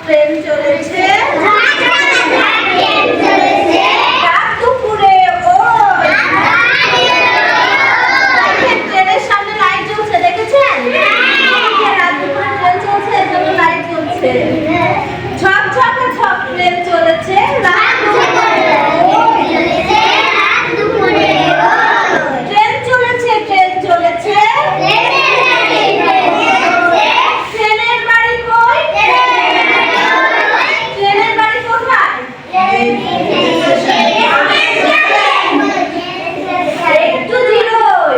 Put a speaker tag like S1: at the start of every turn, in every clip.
S1: Train চলেছে রাত দুপুরে ওই ট্রেনের সামনে লাইট জ্বলছে দেখেছেন? রাত দুপুরে ট্রেন চলছে এজন্য লাইট জ্বলছে। ঝকঝকে ঝক ট্রেন চলেছে রাত দুপুরে ট্রেন চলেছে ট্রেনের বাড়ি কই? ট্রেনের বাড়ি কোথায়? একটু জিরোই।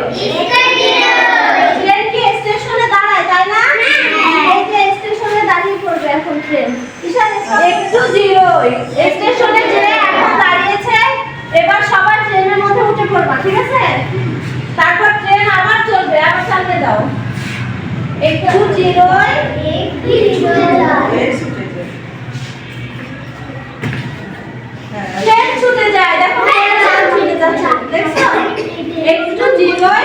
S1: ট্রেন কি স্টেশনে দাঁড়ায় তাই না? এই যে স্টেশনে দাঁড়িয়ে পড়বে এখন ট্রেন। একটু জিরোই স্টেশনে যে এখন দাঁড়িয়েছে এবার সবাই ট্রেনের মধ্যে উঠে পড়বা ঠিক আছে? তারপর ট্রেন আবার চলবে আবার সামনে দাও। একটু জিরোই ট্রেন ছুটে যায় দেখো ট্রেন ছুটে যাচ্ছে দেখছো? একটু জিরোই